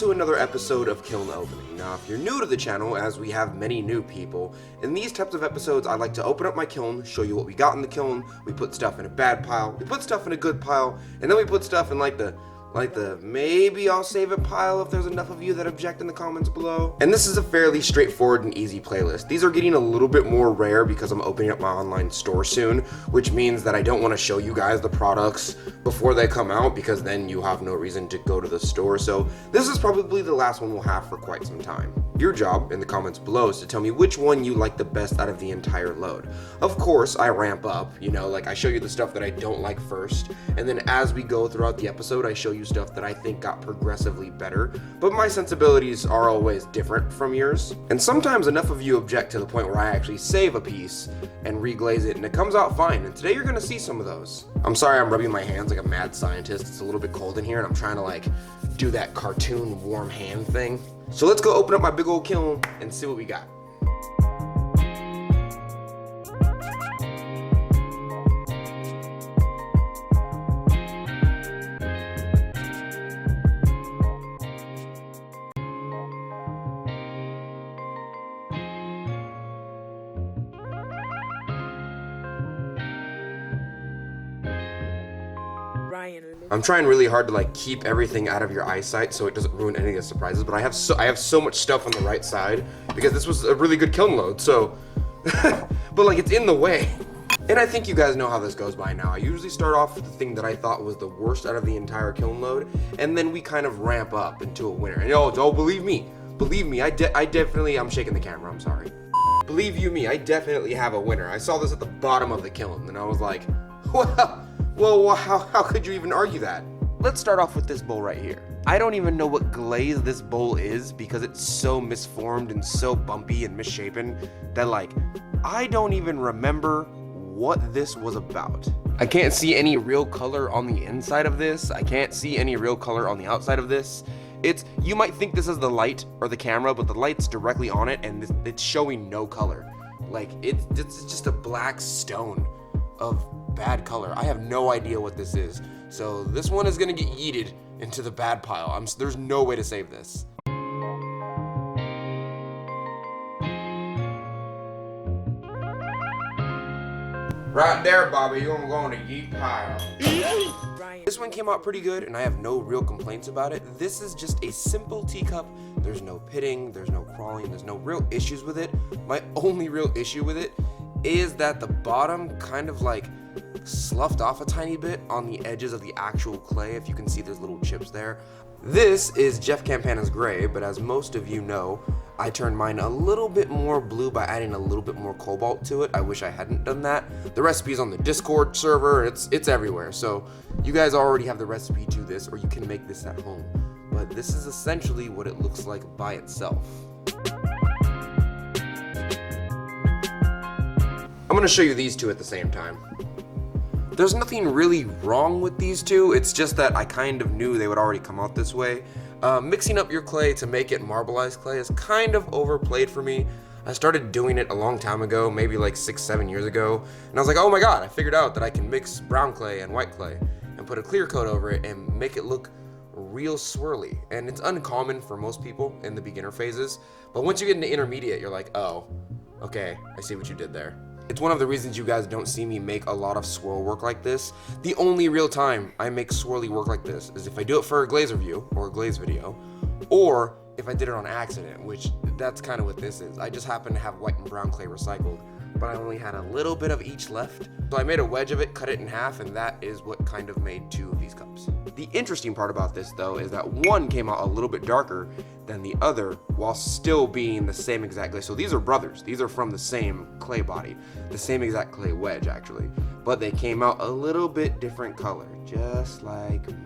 to another episode of Kiln Opening. Now, if you're new to the channel, as we have many new people, in these types of episodes, I like to open up my kiln, show you what we got in the kiln, we put stuff in a bad pile, we put stuff in a good pile, and then we put stuff in like the maybe I'll save it pile if there's enough of you that object in the comments below. And this is a fairly straightforward and easy playlist. These are getting a little bit more rare because I'm opening up my online store soon, which means that I don't want to show you guys the products before they come out because then you have no reason to go to the store. So this is probably the last one we'll have for quite some time. Your job in the comments below is to tell me which one you like the best out of the entire load. Of course, I ramp up, you know, like I show you the stuff that I don't like first, and then as we go throughout the episode, I show you stuff that I think got progressively better, but my sensibilities are always different from yours. And sometimes enough of you object to the point where I actually save a piece and reglaze it, and it comes out fine, and today you're gonna see some of those. I'm sorry I'm rubbing my hands like a mad scientist. It's a little bit cold in here, and I'm trying to like do that cartoon warm hand thing. So let's go open up my big old kiln and see what we got. I'm trying really hard to like keep everything out of your eyesight so it doesn't ruin any of the surprises, but I have so much stuff on the right side because this was a really good kiln load, so but like it's in the way. And I think you guys know how this goes by now. I usually start off with the thing that I thought was the worst out of the entire kiln load, and then we kind of ramp up into a winner. And oh, believe me, I definitely, I'm shaking the camera, I'm sorry. Believe you me, I definitely have a winner. I saw this at the bottom of the kiln and I was like, well, how could you even argue that? Let's start off with this bowl right here. I don't even know what glaze this bowl is because it's so misformed and so bumpy and misshapen that like, I don't even remember what this was about. I can't see any real color on the inside of this. I can't see any real color on the outside of this. You might think this is the light or the camera, but the light's directly on it and it's showing no color. Like, it's just a black stone of bad color. I have no idea what this is. So this one is gonna get yeeted into the bad pile. There's no way to save this. Right there, Bobby, you're gonna go in the yeet pile. This one came out pretty good and I have no real complaints about it. This is just a simple teacup. There's no pitting, there's no crawling, there's no real issues with it. My only real issue with it is that the bottom kind of like sloughed off a tiny bit on the edges of the actual clay. If you can see, there's little chips there. This is Jeff Campana's gray, but as most of you know, I turned mine a little bit more blue by adding a little bit more cobalt to it. I wish I hadn't done that. The recipe's on the Discord server, it's everywhere. So you guys already have the recipe to this, or you can make this at home. But this is essentially what it looks like by itself. I'm gonna show you these two at the same time. There's nothing really wrong with these two, it's just that I kind of knew they would already come out this way. Mixing up your clay to make it marbleized clay is kind of overplayed for me. I started doing it a long time ago, maybe like 6-7 years ago, and I was like, oh my god, I figured out that I can mix brown clay and white clay and put a clear coat over it and make it look real swirly. And it's uncommon for most people in the beginner phases, but once you get into intermediate, you're like, oh, okay, I see what you did there. It's one of the reasons you guys don't see me make a lot of swirl work like this. The only real time I make swirly work like this is if I do it for a glaze review or a glaze video, or if I did it on accident, which that's kind of what this is. I just happen to have white and brown clay recycled, but I only had a little bit of each left. So I made a wedge of it, cut it in half, and that is what kind of made two of these cups. The interesting part about this though is that one came out a little bit darker than the other while still being the same exact glaze. So these are brothers. These are from the same clay body, the same exact clay wedge actually, but they came out a little bit different color, just like me.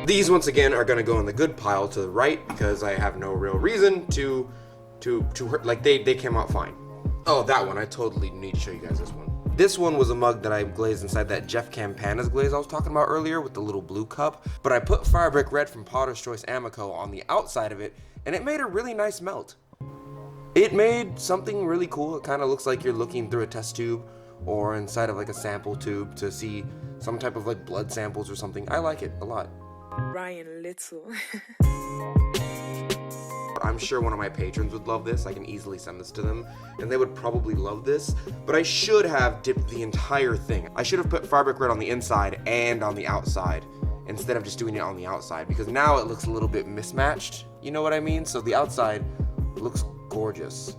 These once again are gonna go in the good pile to the right because I have no real reason to hurt, like they came out fine. Oh, that one, I totally need to show you guys this one. This one was a mug that I glazed inside that Jeff Campana's glaze I was talking about earlier with the little blue cup, but I put Firebrick Red from Potter's Choice Amico on the outside of it, and it made a really nice melt. It made something really cool. It kind of looks like you're looking through a test tube or inside of like a sample tube to see some type of like blood samples or something. I like it a lot. Ryan Little. I'm sure one of my patrons would love this. I can easily send this to them, and they would probably love this, but I should have dipped the entire thing. I should have put Firebrick Red on the inside and on the outside, instead of just doing it on the outside, because now it looks a little bit mismatched, you know what I mean? So the outside looks gorgeous.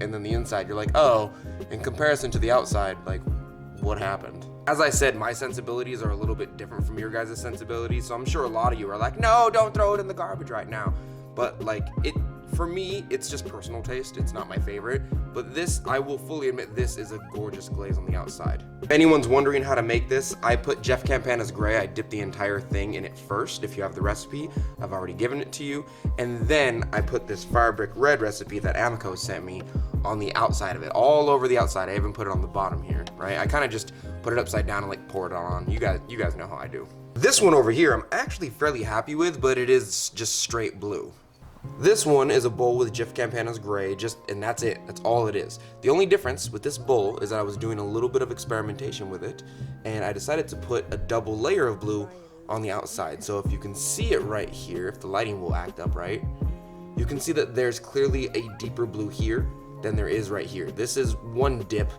And then the inside, you're like, oh, in comparison to the outside, like, what happened? As I said, my sensibilities are a little bit different from your guys' sensibilities, so I'm sure a lot of you are like, no, don't throw it in the garbage right now. But like, for me, it's just personal taste. It's not my favorite, but this, I will fully admit, this is a gorgeous glaze on the outside. If anyone's wondering how to make this, I put Jeff Campana's Gray. I dipped the entire thing in it first. If you have the recipe, I've already given it to you. And then I put this Firebrick Red recipe that Amico sent me on the outside of it, all over the outside. I even put it on the bottom here, right? I kind of just put it upside down and like pour it on. You guys know how I do. This one over here, I'm actually fairly happy with, but it is just straight blue. This one is a bowl with Jeff Campana's Gray, and that's it. That's all it is. The only difference with this bowl is that I was doing a little bit of experimentation with it, and I decided to put a double layer of blue on the outside. So if you can see it right here, if the lighting will act up right, you can see that there's clearly a deeper blue here than there is right here. This is one dip,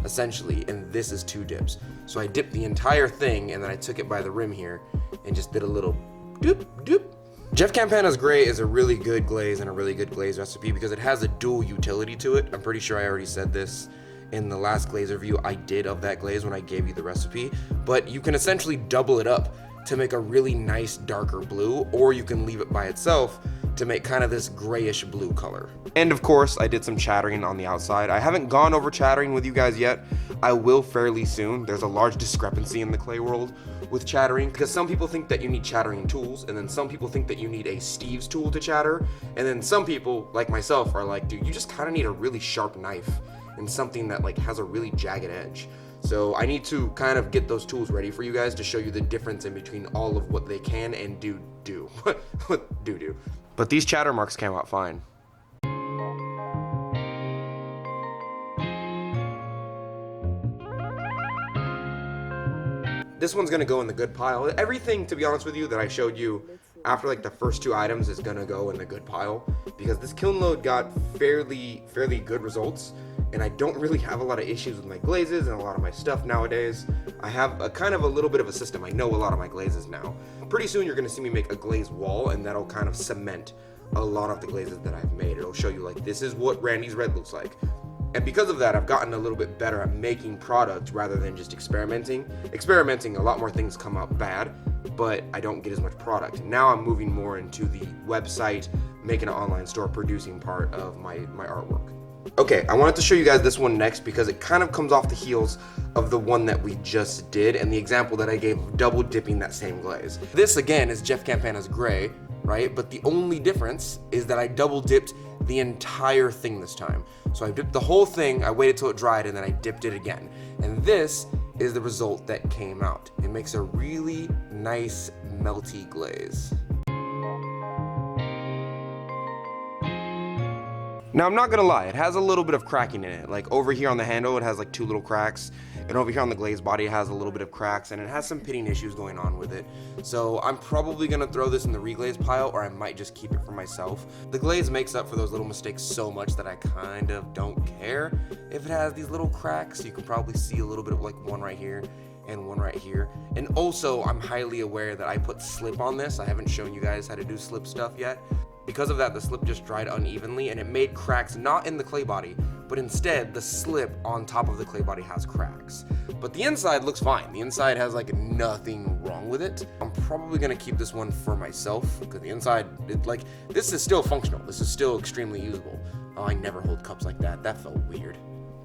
essentially, and this is two dips. So I dipped the entire thing, and then I took it by the rim here, and just did a little doop, doop. Jeff Campana's Gray is a really good glaze and a really good glaze recipe because it has a dual utility to it. I'm pretty sure I already said this in the last glaze review I did of that glaze when I gave you the recipe, but you can essentially double it up to make a really nice darker blue, or you can leave it by itself to make kind of this grayish blue color. And of course, I did some chattering on the outside. I haven't gone over chattering with you guys yet. I will fairly soon. There's a large discrepancy in the clay world with chattering, because some people think that you need chattering tools, and then some people think that you need a Steve's tool to chatter, and then some people, like myself, are like, dude, you just kind of need a really sharp knife and something that like has a really jagged edge. So I need to kind of get those tools ready for you guys to show you the difference in between all of what they can and do. What do. But these chatter marks came out fine. This one's gonna go in the good pile. Everything, to be honest with you, that I showed you after like the first two items is gonna go in the good pile, because this kiln load got fairly good results, and I don't really have a lot of issues with my glazes and a lot of my stuff nowadays. I have a kind of a little bit of a system. I know a lot of my glazes now. Pretty soon you're gonna see me make a glaze wall, and that'll kind of cement a lot of the glazes that I've made. It'll show you like, this is what Randy's Red looks like. And because of that, I've gotten a little bit better at making products rather than just experimenting. Experimenting, a lot more things come out bad, but I don't get as much product. Now I'm moving more into the website, making an online store, producing part of my artwork. Okay, I wanted to show you guys this one next because it kind of comes off the heels of the one that we just did and the example that I gave of double dipping that same glaze. This again is Jeff Campana's Gray, right? But the only difference is that I double dipped the entire thing this time. So I dipped the whole thing, I waited till it dried, and then I dipped it again. And this is the result that came out. It makes a really nice melty glaze. Now I'm not gonna lie, it has a little bit of cracking in it. Like over here on the handle, it has like two little cracks, and over here on the glaze body, it has a little bit of cracks, and it has some pitting issues going on with it. So I'm probably gonna throw this in the reglaze pile, or I might just keep it for myself. The glaze makes up for those little mistakes so much that I kind of don't care if it has these little cracks. You can probably see a little bit of like one right here and one right here. And also, I'm highly aware that I put slip on this. I haven't shown you guys how to do slip stuff yet. Because of that, the slip just dried unevenly, and it made cracks not in the clay body, but instead the slip on top of the clay body has cracks. But the inside looks fine. The inside has like nothing wrong with it. I'm probably gonna keep this one for myself because the inside, this is still functional. This is still extremely usable. Oh, I never hold cups like that. That felt weird.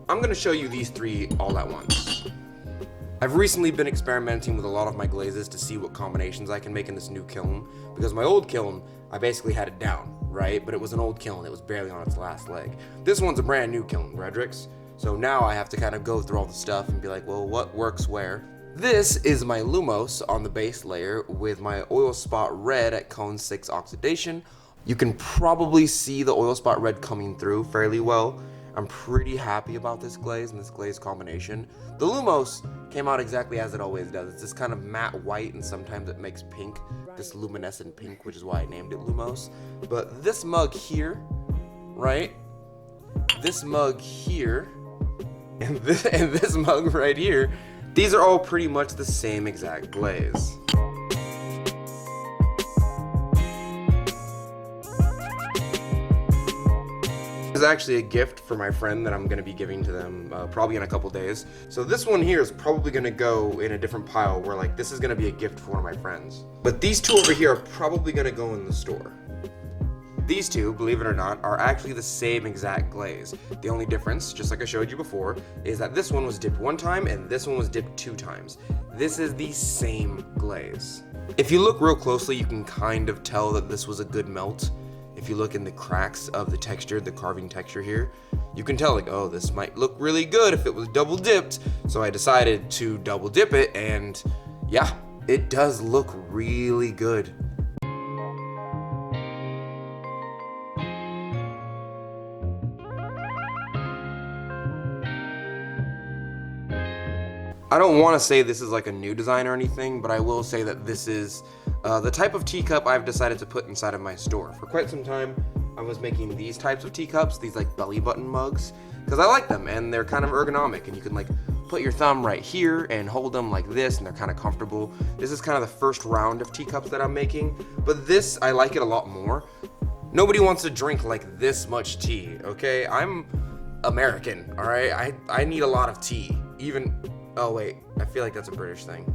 I'm gonna show you these three all at once. I've recently been experimenting with a lot of my glazes to see what combinations I can make in this new kiln, because my old kiln, I basically had it down, right? But it was an old kiln. It was barely on its last leg. This one's a brand new kiln, Redrick's. So now I have to kind of go through all the stuff and be like, well, what works where? This is my Lumos on the base layer with my oil spot red at cone 6 oxidation. You can probably see the oil spot red coming through fairly well. I'm pretty happy about this glaze and this glaze combination. The Lumos came out exactly as it always does. It's this kind of matte white and sometimes it makes pink, this luminescent pink, which is why I named it Lumos. But this mug here, right? This mug here, and this mug right here, these are all pretty much the same exact glaze. This is actually a gift for my friend that I'm going to be giving to them probably in a couple days. So this one here is probably going to go in a different pile where like this is going to be a gift for one of my friends. But these two over here are probably going to go in the store. These two, believe it or not, are actually the same exact glaze. The only difference, just like I showed you before, is that this one was dipped 1 time and this one was dipped 2 times. This is the same glaze. If you look real closely, you can kind of tell that this was a good melt. If you look in the cracks of the texture, the carving texture here, you can tell like, oh, this might look really good if it was double dipped. So I decided to double dip it and yeah, it does look really good. I don't want to say this is like a new design or anything, but I will say that this is the type of teacup I've decided to put inside of my store. For quite some time, I was making these types of teacups, these like belly button mugs, because I like them and they're kind of ergonomic and you can like put your thumb right here and hold them like this and they're kind of comfortable. This is kind of the first round of teacups that I'm making, but this, I like it a lot more. Nobody wants to drink like this much tea, okay? I'm American, all right? I need a lot of tea, even... Oh wait, I feel like that's a British thing.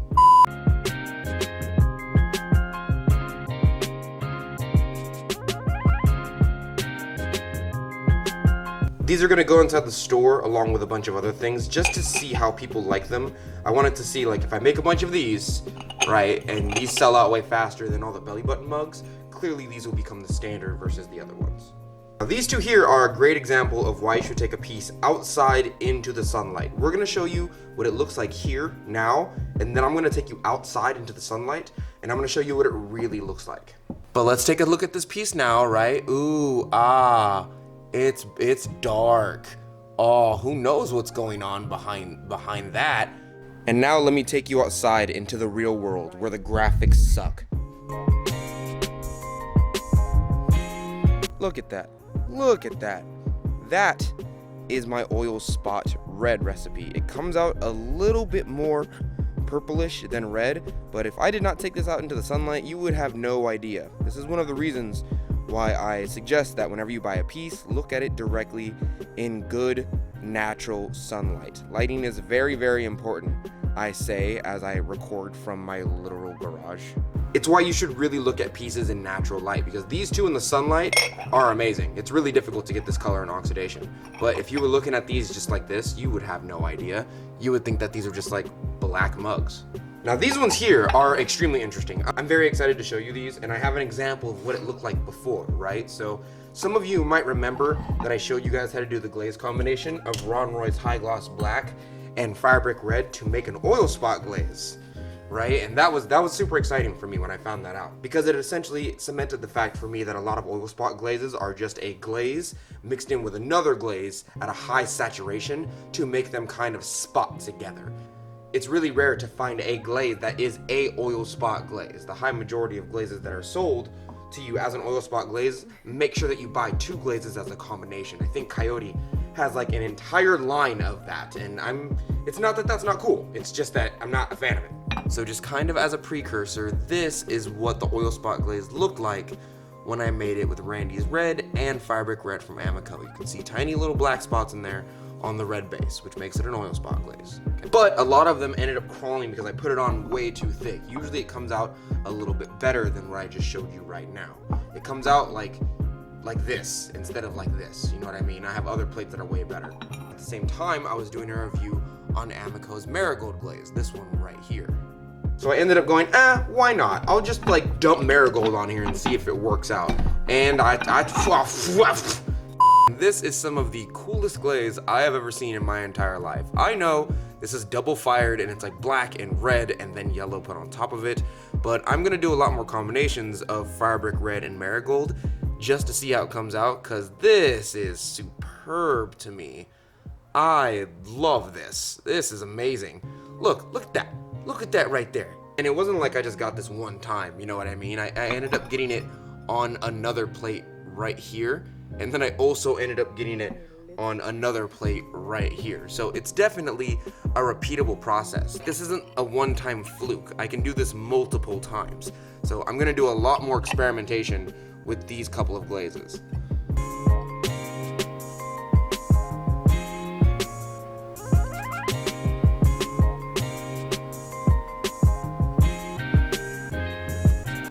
These are gonna go inside the store along with a bunch of other things just to see how people like them. I wanted to see like if I make a bunch of these, right, and these sell out way faster than all the belly button mugs, clearly these will become the standard versus the other ones. Now, these two here are a great example of why you should take a piece outside into the sunlight. We're gonna show you what it looks like here now, and then I'm gonna take you outside into the sunlight, and I'm gonna show you what it really looks like. But let's take a look at this piece now, right? Ooh, it's dark. Oh, who knows what's going on behind that? And now let me take you outside into the real world where the graphics suck. Look at that. Look at that. That is my oil spot red recipe. It comes out a little bit more purplish than red, but if I did not take this out into the sunlight, you would have no idea. This is one of the reasons why I suggest that whenever you buy a piece, look at it directly in good, natural sunlight. Lighting is very, very important, I say, as I record from my literal garage. It's why you should really look at pieces in natural light, because these two in the sunlight are amazing. It's really difficult to get this color in oxidation. But if you were looking at these just like this, you would have no idea. You would think that these are just like black mugs. Now these ones here are extremely interesting. I'm very excited to show you these, and I have an example of what it looked like before, right? So some of you might remember that I showed you guys how to do the glaze combination of Ron Roy's High Gloss Black and Firebrick Red to make an oil spot glaze. Right? And that was super exciting for me when I found that out, because it essentially cemented the fact for me that a lot of oil spot glazes are just a glaze mixed in with another glaze at a high saturation to make them kind of spot together. It's really rare to find a glaze that is a oil spot glaze. The high majority of glazes that are sold to you as an oil spot glaze, make sure that you buy 2 glazes as a combination. I think Coyote has like an entire line of that, and it's not that that's not cool, it's just that I'm not a fan of it. So just kind of as a precursor, this is what the oil spot glaze looked like when I made it with Randy's Red and Firebrick Red from Amico. You can see tiny little black spots in there on the red base, which makes it an oil spot glaze. Okay. But a lot of them ended up crawling because I put it on way too thick. Usually it comes out a little bit better than what I just showed you right now. It comes out like this instead of like this, you know what I mean? I have other plates that are way better. At the same time, I was doing a review on Amico's Marigold glaze, this one right here. So I ended up going, why not? I'll just like dump Marigold on here and see if it works out. And this is some of the coolest glaze I have ever seen in my entire life. I know this is double fired and it's like black and red and then yellow put on top of it, but I'm gonna do a lot more combinations of firebrick red and marigold just to see how it comes out, because this is superb to me. I love this. This is amazing. Look at that. Look at that right there. And it wasn't like I just got this one time, you know what I mean? I ended up getting it on another plate right here, and then I also ended up getting it on another plate right here. So it's definitely a repeatable process. This isn't a one-time fluke. I can do this multiple times. So I'm gonna do a lot more experimentation with these couple of glazes.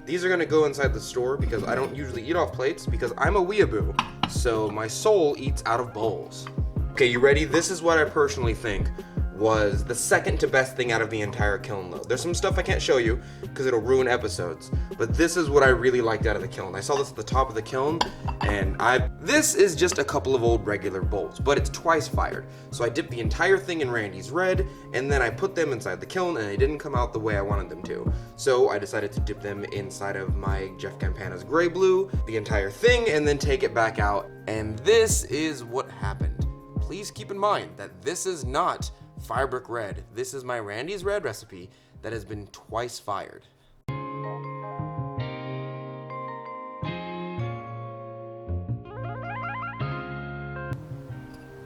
These are gonna go inside the store because I don't usually eat off plates because I'm a weeaboo. So my soul eats out of bowls. Okay, you ready? This is what I personally think was the second to best thing out of the entire kiln load. There's some stuff I can't show you because it'll ruin episodes, but this is what I really liked out of the kiln. I saw this at the top of the kiln, and this is just a couple of old regular bowls, but it's twice fired. So I dipped the entire thing in Randy's red, and then I put them inside the kiln, and they didn't come out the way I wanted them to. So I decided to dip them inside of my Jeff Campana's gray blue, the entire thing, and then take it back out. And this is what happened. Please keep in mind that this is not firebrick red. This is my Randy's red recipe that has been twice fired.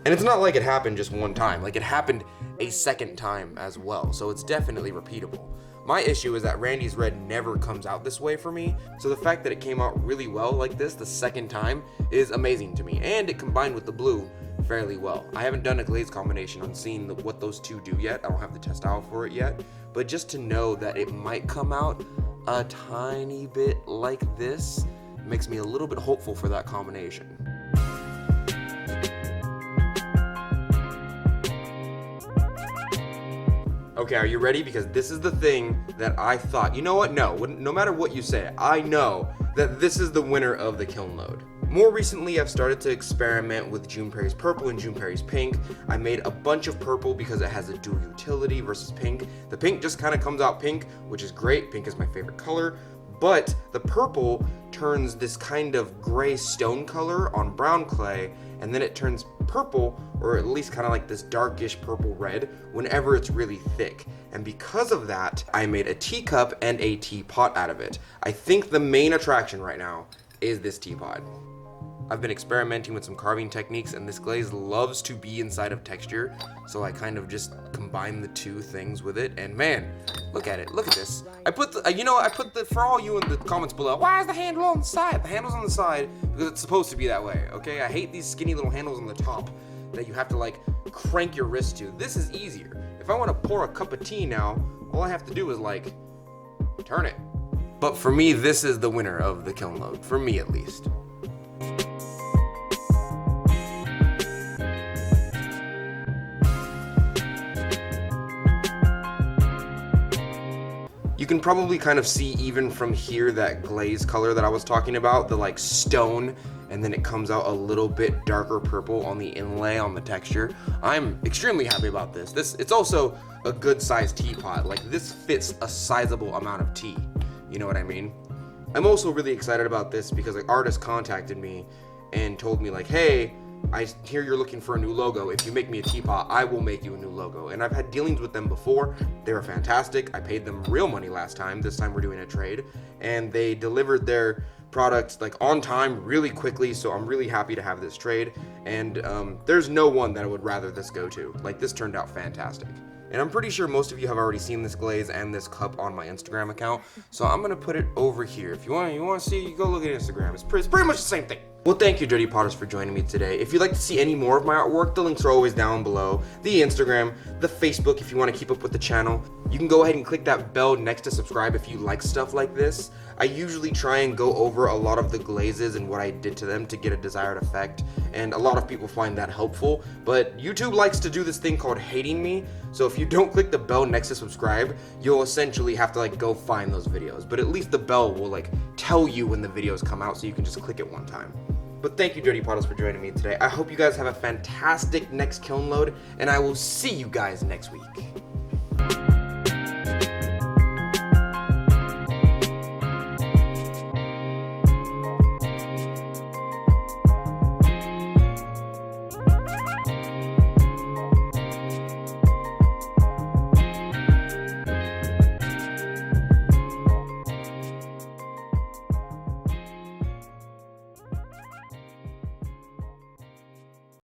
And it's not like it happened just one time, like it happened a second time as well, so it's definitely repeatable. My issue is that Randy's red never comes out this way for me, so the fact that it came out really well like this the second time is amazing to me, and it combined with the blue fairly well. I haven't done a glaze combination on seeing what those two do yet. I don't have the test out for it yet, but just to know that it might come out a tiny bit like this makes me a little bit hopeful for that combination. Okay, are you ready? Because this is the thing that I thought, you know what? No matter what you say, I know that this is the winner of the kiln load. More recently, I've started to experiment with June Prairie's purple and June Prairie's pink. I made a bunch of purple because it has a dual utility versus pink. The pink just kind of comes out pink, which is great. Pink is my favorite color. But the purple turns this kind of gray stone color on brown clay, and then it turns purple, or at least kind of like this darkish purple red, whenever it's really thick. And because of that, I made a teacup and a teapot out of it. I think the main attraction right now is this teapot. I've been experimenting with some carving techniques, and this glaze loves to be inside of texture, so I kind of just combine the two things with it, and man, look at it, look at this. I put the, for all you in the comments below, why is the handle on the side? The handle's on the side because it's supposed to be that way, okay? I hate these skinny little handles on the top that you have to like crank your wrist to. This is easier. If I want to pour a cup of tea now, all I have to do is like, turn it. But for me, this is the winner of the kiln load, for me at least. You can probably kind of see even from here that glaze color that I was talking about, the like stone, and then it comes out a little bit darker purple on the inlay on the texture. I'm extremely happy about this. It's also a good sized teapot. Like this fits a sizable amount of tea. You know what I mean? I'm also really excited about this because an artist contacted me and told me like, hey, I hear you're looking for a new logo. If you make me a teapot, I will make you a new logo. And I've had dealings with them before. They were fantastic. I paid them real money last time. This time we're doing a trade. And they delivered their products like on time really quickly. So I'm really happy to have this trade. And there's no one that I would rather this go to. Like this turned out fantastic. And I'm pretty sure most of you have already seen this glaze and this cup on my Instagram account. So I'm gonna put it over here. If you want to see, you go look at Instagram. It's pretty much the same thing. Well, thank you, Dirty Potters, for joining me today. If you'd like to see any more of my artwork, the links are always down below. The Instagram, the Facebook, if you want to keep up with the channel. You can go ahead and click that bell next to subscribe if you like stuff like this. I usually try and go over a lot of the glazes and what I did to them to get a desired effect, and a lot of people find that helpful, but YouTube likes to do this thing called hating me, So if you don't click the bell next to subscribe, you'll essentially have to like go find those videos. But at least the bell will like tell you when the videos come out, so you can just click it one time. But thank you, Dirty Potters, for joining me today. I hope you guys have a fantastic next kiln load, and I will see you guys next week.